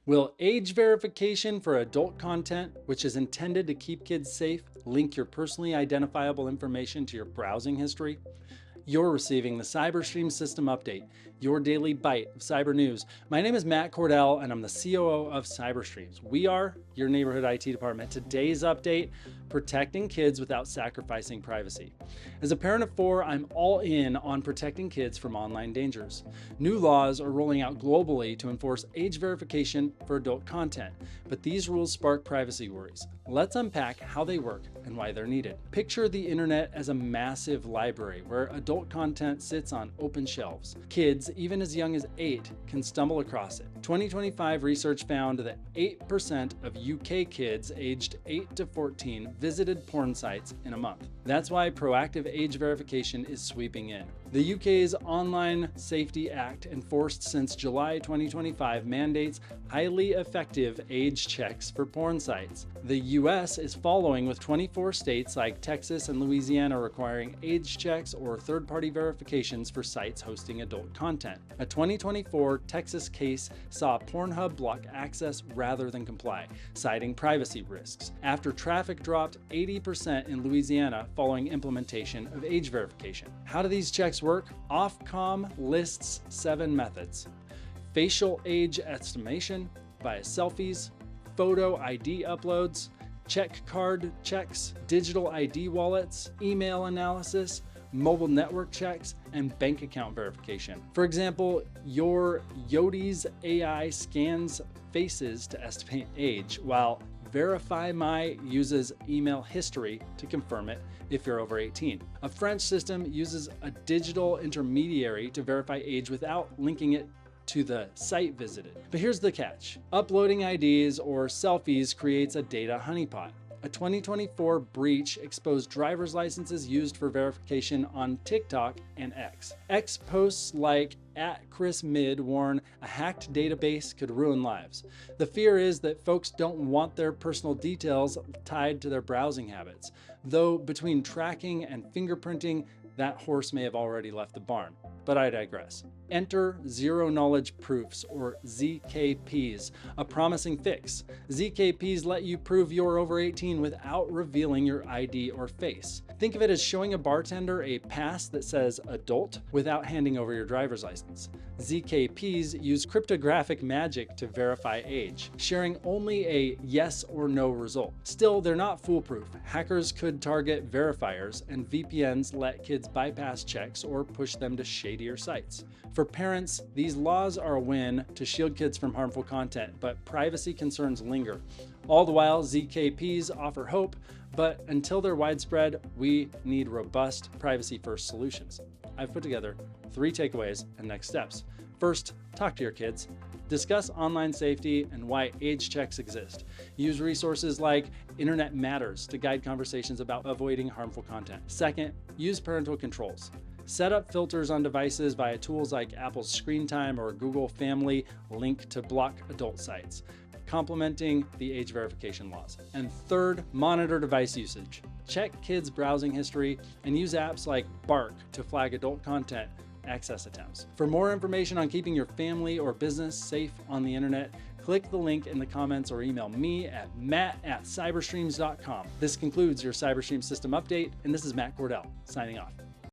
Will age verification for adult content, which is intended to keep kids safe, link your personally identifiable information to your browsing history? You're receiving the Cyberstream System Update, your daily bite of cyber news. My name is Matt Cordell, and I'm the COO of Cyberstreams. We are your neighborhood IT department. Today's update, protecting kids without sacrificing privacy. As a parent of 4, I'm all in on protecting kids from online dangers. New laws are rolling out globally to enforce age verification for adult content, but these rules spark privacy worries. Let's unpack how they work and why they're needed. Picture the internet as a massive library where adult content sits on open shelves. Kids, even as young as 8, can stumble across it. 2025 research found that 8% of UK kids aged 8 to 14 visited porn sites in a month. That's why proactive age verification is sweeping in. The UK's Online Safety Act, enforced since July 2025, mandates highly effective age checks for porn sites. The US is following, with 24 states like Texas and Louisiana requiring age checks or third-party verifications for sites hosting adult content. A 2024 Texas case saw Pornhub block access rather than comply, citing privacy risks, after traffic dropped 80% in Louisiana following implementation of age verification. How do these checks work? Ofcom lists 7 methods: facial age estimation via selfies, photo ID uploads, check card checks, digital ID wallets, email analysis, mobile network checks, and bank account verification. For example, your Yodi's AI scans faces to estimate age, while Verify My uses email history to confirm it if you're over 18. A French system uses a digital intermediary to verify age without linking it to the site visited. But here's the catch: uploading IDs or selfies creates a data honeypot. A 2024 breach exposed driver's licenses used for verification on TikTok and X. X posts like @ChrisMid warn a hacked database could ruin lives. The fear is that folks don't want their personal details tied to their browsing habits, though between tracking and fingerprinting, that horse may have already left the barn. But I digress. Enter Zero Knowledge Proofs, or ZKPs, a promising fix. ZKPs let you prove you're over 18 without revealing your ID or face. Think of it as showing a bartender a pass that says adult without handing over your driver's license. ZKPs use cryptographic magic to verify age, sharing only a yes or no result. Still, they're not foolproof. Hackers could target verifiers, and VPNs let kids bypass checks or push them to shadier sites. For parents, these laws are a win to shield kids from harmful content, but privacy concerns linger. All the while, ZKPs offer hope, but until they're widespread, we need robust, privacy-first solutions. I've put together 3 takeaways and next steps. First, talk to your kids. Discuss online safety and why age checks exist. Use resources like Internet Matters to guide conversations about avoiding harmful content. Second, use parental controls. Set up filters on devices via tools like Apple's Screen Time or Google Family Link to block adult sites, complementing the age verification laws. And third, monitor device usage. Check kids' browsing history and use apps like Bark to flag adult content access attempts. For more information on keeping your family or business safe on the internet, click the link in the comments or email me at matt@cyberstreams.com. This concludes your Cyberstream System Update, and this is Matt Cordell, signing off.